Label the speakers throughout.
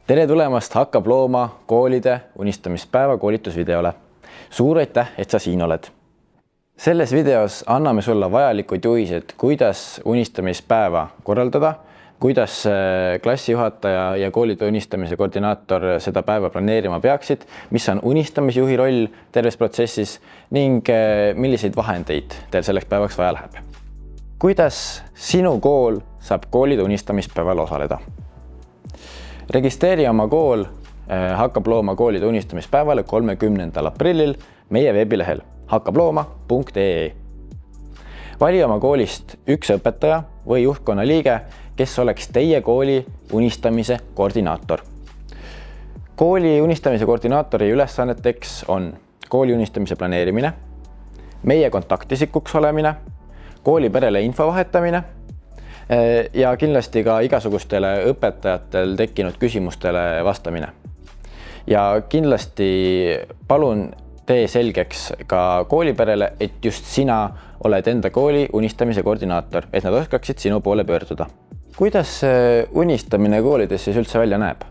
Speaker 1: Tere tulemast Hakkab looma koolide unistamispäeva koolitusvideole. Suur aitäh, et sa siin oled. Selles videos anname sulle vajalikud juhised, kuidas unistamispäeva korraldada, kuidas klassijuhataja ja koolide unistamise koordinaator seda päeva planeerima peaksid, mis on unistamisjuhi roll terves protsessis ning milliseid vahendeid teil selleks päevaks vaja läheb. Kuidas sinu kool saab koolide unistamispäeval osaleda? Registreeri oma kool Hakkab looma koolide unistamispäevale 30. aprillil meie veebilehel hakkablooma.ee. Vali oma koolist üks õpetaja või juhtkonna liige, kes oleks teie kooli unistamise koordinaator. Kooli unistamise koordinaatori ülesanneteks on kooli unistamise planeerimine, meie kontaktisikuks olemine, kooli perele info vahetamine ja kindlasti ka igasugustele õpetajatel tekkinud küsimustele vastamine. Ja kindlasti palun tee selgeks ka kooliperele, et just sina oled enda kooli unistamise koordinaator, et nad oskaksid sinu poole pöörduda. Kuidas unistamine koolides siis üldse välja näeb?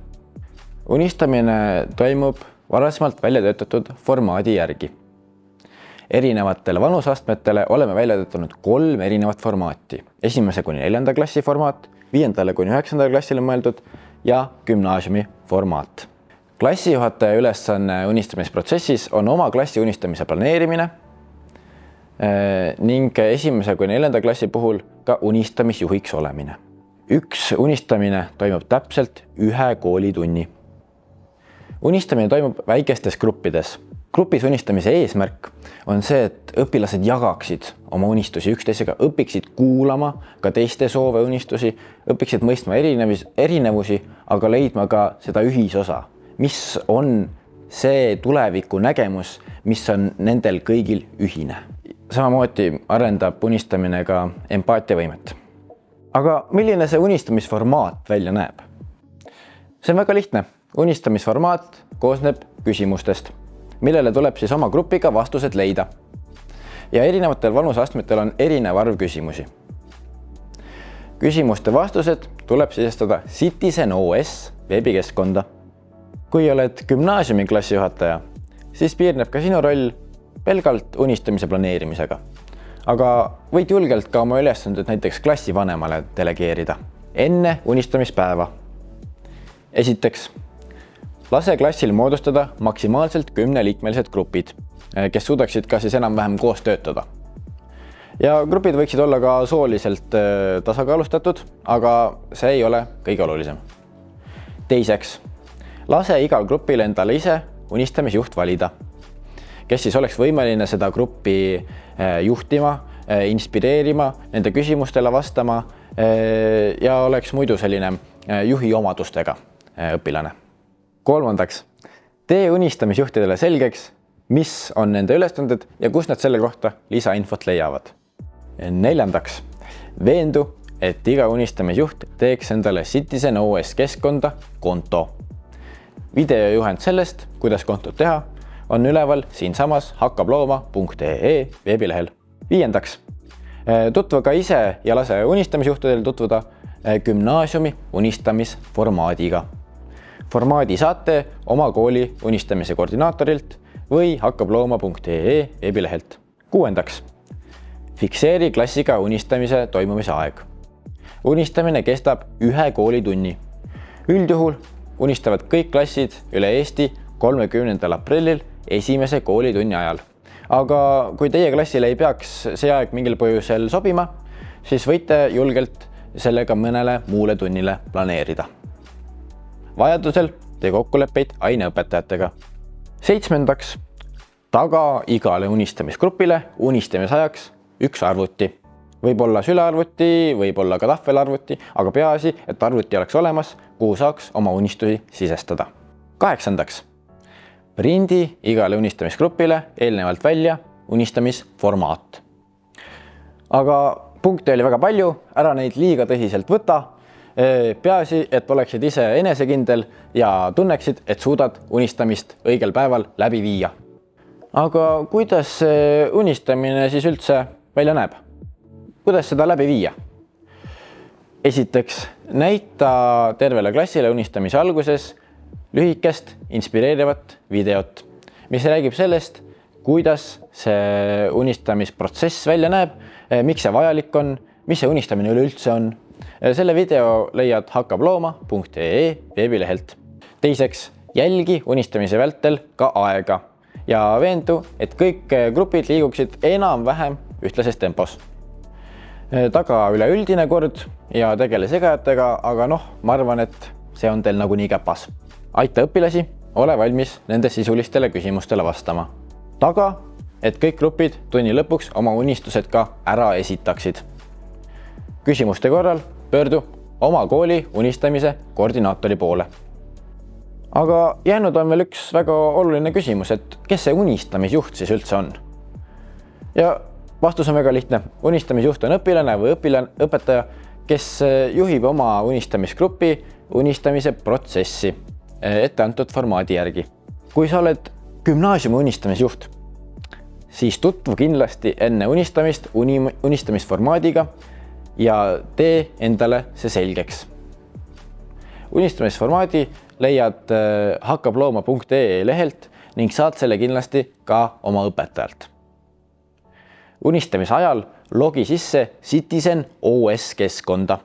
Speaker 1: Unistamine toimub varasemalt välja töötatud formaadi järgi. Erinevatele vanusastmetele oleme välja töötanud 3 erinevat formaati. 1.–4. klassi formaat, 5.–9. klassile mõeldud ja gümnaasiumi formaat. Klassijuhataja ülesanne unistamisprotsessis on oma klassi unistamise planeerimine ning 1.–4. klassi puhul ka unistamisjuhiks olemine. Üks unistamine toimub täpselt 1 koolitunni. Unistamine toimub väikestes gruppides. Grupis unistamise eesmärk on see, et õpilased jagaksid oma unistusi üksteisega, õpiksid kuulama ka teiste soove unistusi, õpiksid mõistma erinevusi, aga leidma ka seda ühisosa, mis on see tuleviku nägemus, mis on nendel kõigil ühine. Samamoodi arendab unistamine ka empaatiavõimet. Aga milline see unistamisformaat välja näeb? See on väga lihtne. Unistamisformaat koosneb küsimustest, millele tuleb siis oma grupiga vastused leida. Ja erinevatel vanusastmetel on erinev arv küsimusi. Küsimuste vastused tuleb sisestada Citizen.OS veebikeskkonda. Kui oled gümnaasiumi klassijuhataja, siis piirneb ka sinu roll pelgalt unistamise planeerimisega. Aga võid julgelt ka oma ülesanded näiteks klassivanemale delegeerida enne unistamispäeva. Esiteks, lase klassil moodustada maksimaalselt 10-liikmelised grupid, kes suudaksid ka siis enam-vähem koos töötada. Ja grupid võiksid olla ka sooliselt tasakaalustatud, aga see ei ole kõige olulisem. Teiseks, lase igal grupil endale ise unistamisjuht valida, kes siis oleks võimeline seda gruppi juhtima, inspireerima, nende küsimustele vastama ja oleks muidu selline juhi omadustega õpilane. Kolmandaks, tee unistamisjuhtidele selgeks, mis on nende ülesanded ja kus nad selle kohta lisainfot leiavad. Neljandaks, veendu, et iga unistamisjuht teeks endale Citizen.OS keskkonda konto. Videojuhend sellest, kuidas kontot teha, on üleval siinsamas hakkablooma.ee veebilehel. Viiendaks, tutvu ka ise ja lase unistamisjuhtidel tutvuda gümnaasiumi unistamisformaadiga. Formaadi saate oma kooli unistamise koordinaatorilt või hakkablooma.ee veebilehelt. Kuuendaks, fikseeri klassiga unistamise toimumise aeg. Unistamine kestab 1 koolitunni. Üldjuhul unistavad kõik klassid üle Eesti 30. aprillil 1. koolitunni ajal. Aga kui teie klassile ei peaks see aeg mingil põhjusel sobima, siis võite julgelt sellega mõnele muule tunnile planeerida. Vajadusel tee kokkuleppeid aineõpetajatega. 7. Taga igale unistamisgrupile unistamisajaks 1 arvuti. Võib olla sülearvuti, võib olla ka tahvelarvuti, aga peaasi, et arvuti oleks olemas, kuhu saaks oma unistusi sisestada. 8. Prindi igale unistamisgrupile eelnevalt välja unistamisformaat. Aga punkte oli väga palju, ära neid liiga tõsiselt võta. Peaasi, et oleksid ise enesekindel ja tunneksid, et suudad unistamist õigel päeval läbi viia. Aga kuidas unistamine siis üldse välja näeb? Kuidas seda läbi viia? Esiteks, näita tervele klassile unistamise alguses lühikest, inspireerivat videot, mis räägib sellest, kuidas see unistamisprotsess välja näeb, miks see vajalik on, mis see unistamine üleüldse on. Selle video leiad hakkablooma.ee veebilehelt. Teiseks, jälgi unistamise vältel ka aega ja veendu, et kõik grupid liiguksid enam-vähem ühtlases tempos. Taga üleüldine kord ja tegele segajatega, aga ma arvan, et see on teil nagunii käpas. Aita õpilasi, ole valmis nende sisulistele küsimustele vastama. Taga, et kõik grupid tunni lõpuks oma unistused ka ära esitaksid. Küsimuste korral pöördu oma kooli unistamise koordinaatori poole. Aga jäänud on veel üks väga oluline küsimus, et kes see unistamisjuht siis üldse on? Ja vastus on väga lihtne. Unistamisjuht on õpilane või õpetaja, kes juhib oma unistamisgrupi unistamise protsessi ette antud formaadi järgi. Kui sa oled gümnaasiumi unistamisjuht, siis tutvu kindlasti enne unistamist unistamisformaadiga ja tee endale see selgeks. Unistamisformaadi leiad hakkablooma.ee lehelt ning saad selle kindlasti ka oma õpetajalt. Unistamise ajal logi sisse Citizen OS keskkonda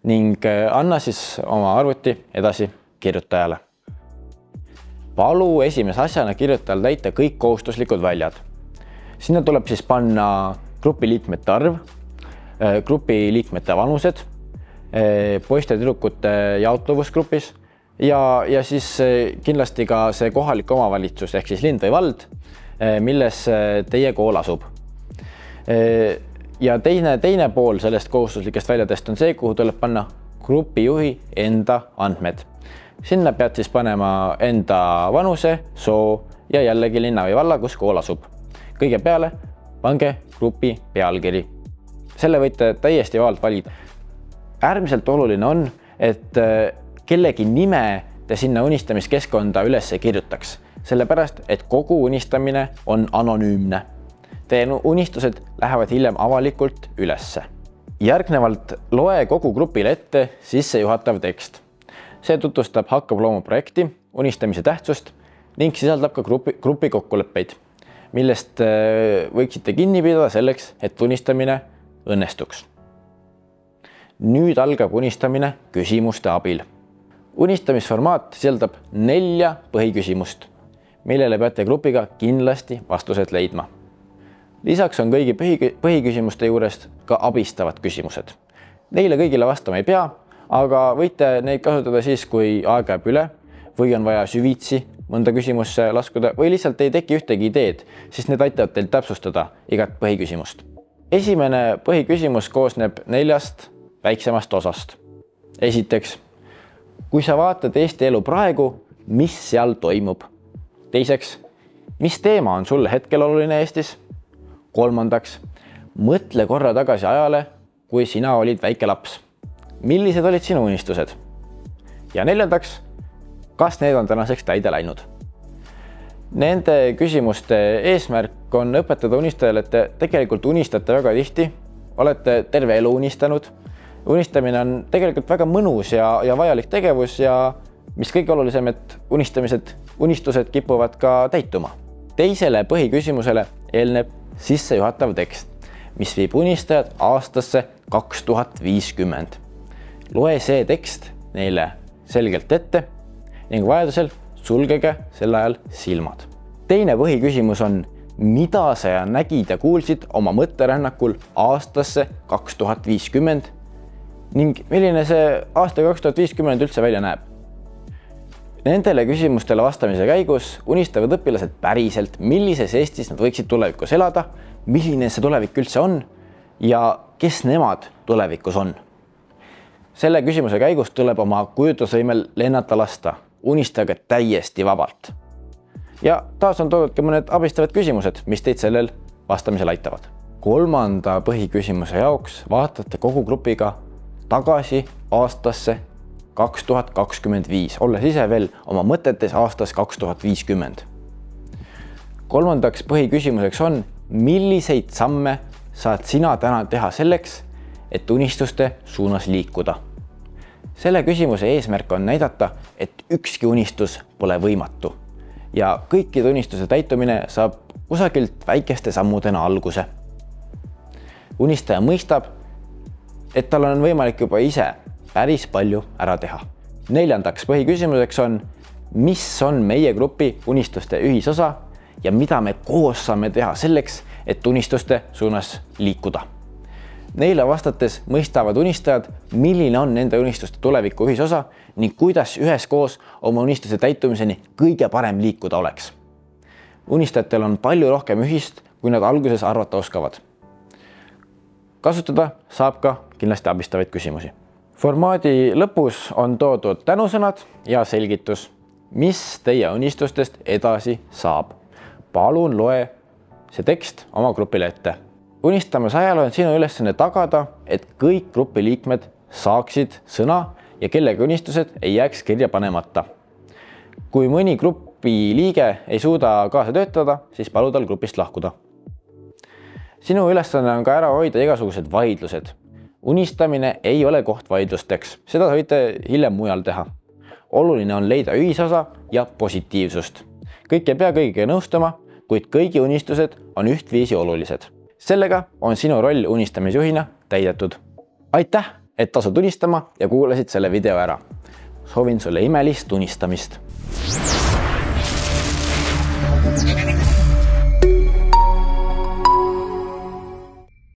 Speaker 1: ning anna siis oma arvuti edasi kirjutajale. Palu esimese asjana kirjutajal täita kõik kohustuslikud väljad. Sinna tuleb siis panna grupi liikmete arv, grupi liikmete vanused, poiste tüdrukute jaotuvusgrupis ja siis kindlasti ka see kohalik omavalitsus ehk siis lind või vald, milles teie kool asub. Ja teine pool sellest kohustuslikest väljadest on see, kuhu tuleb panna grupijuhi enda andmed. Sinna pead siis panema enda vanuse, soo ja jällegi linna või valla, kus kool asub. Kõige peale pange grupi pealkiri. Selle võite täiesti vabalt valida. Äärmiselt oluline on, et kellegi nime te sinna unistamiskeskkonda üles ei kirjutaks, sellepärast, et kogu unistamine on anonüümne. Teie unistused lähevad hiljem avalikult ülesse. Järgnevalt loe kogu grupile ette sissejuhatav tekst. See tutvustab Hakkablooma projekti, unistamise tähtsust ning sisaldab ka grupi kokkuleppeid, millest võiksite kinni pidada selleks, et unistamine õnnestuks. Nüüd algab unistamine küsimuste abil. Unistamisformaat sisaldab 4 põhiküsimust, millele peate grupiga kindlasti vastused leidma. Lisaks on kõigi põhiküsimuste juurest ka abistavad küsimused. Neile kõigile vastama ei pea, aga võite neid kasutada siis, kui aeg jääb üle või on vaja süvitsi mõnda küsimusse laskuda või lihtsalt ei teki ühtegi ideed, siis need aitavad teil täpsustada igat põhiküsimust. Esimene põhiküsimus koosneb 4 väiksemast osast. Esiteks, kui sa vaatad Eesti elu praegu, mis seal toimub? Teiseks, mis teema on sulle hetkel oluline Eestis? Kolmandaks, mõtle korra tagasi ajale, kui sina olid väike laps. Millised olid sinu unistused? Ja 4, kas need on tänaseks täide läinud? Nende küsimuste eesmärk on õpetada unistajale, et te tegelikult unistate väga tihti, olete terve elu unistanud. Unistamine on tegelikult väga mõnus ja vajalik tegevus ja mis kõige olulisem, et unistused kipuvad ka täituma. Teisele põhiküsimusele eelneb sissejuhatav tekst, mis viib unistajad aastasse 2050. Loe see tekst neile selgelt ette ning vajadusel sulgege sel ajal silmad. Teine põhiküsimus on, mida sa nägid ja kuulsid oma mõtterännakul aastasse 2050 ning milline see aasta 2050 üldse välja näeb. Nendele küsimustele vastamise käigus unistavad õpilased päriselt, millises Eestis nad võiksid tulevikus elada, milline see tulevik üldse on ja kes nemad tulevikus on. Selle küsimuse käigus tuleb oma kujutlusvõimel lennata lasta, unistage täiesti vabalt. Ja taas on toodud ka mõned abistavad küsimused, mis teid sellel vastamisel aitavad. 3. põhiküsimuse jaoks vaatate kogu grupiga tagasi aastasse 2025, olles ise veel oma mõtetes aastas 2050. 3. põhiküsimuseks on, milliseid samme saad sina täna teha selleks, et unistuste suunas liikuda. selle küsimuse eesmärk on näidata, et ükski unistus pole võimatu ja kõikide unistuse täitumine saab kusagilt väikeste sammudena alguse. Unistaja mõistab, et tal on võimalik juba ise päris palju ära teha. 4. põhiküsimuseks on, mis on meie grupi unistuste ühisosa ja mida me koos saame teha selleks, et unistuste suunas liikuda. Neile vastates mõistavad unistajad, milline on nende unistuste tuleviku ühisosa ning kuidas üheskoos oma unistuse täitumiseni kõige parem liikuda oleks. Unistajatel on palju rohkem ühist, kui nad alguses arvata oskavad. Kasutada saab ka kindlasti abistavaid küsimusi. Formaadi lõpus on toodud tänusõnad ja selgitus, mis teie unistustest edasi saab. Palun loe see tekst oma grupile ette. Unistamise ajal on sinu ülesanne tagada, et kõik grupi liikmed saaksid sõna ja kellegi unistused ei jääks kirja panemata. Kui mõni grupi liige ei suuda kaasa töötada, siis palu tal grupist lahkuda. Sinu ülesanne on ka ära hoida igasugused vaidlused. Unistamine ei ole koht vaidlusteks, seda võite hiljem mujal teha. Oluline on leida ühisosa ja positiivsust. Kõik ei pea kõigiga nõustuma, kuid kõigi unistused on ühtviisi olulised. Sellega on sinu roll unistamisjuhina täidetud. Aitäh, et tasud unistama ja kuulasid selle video ära. Soovin sulle imelist unistamist.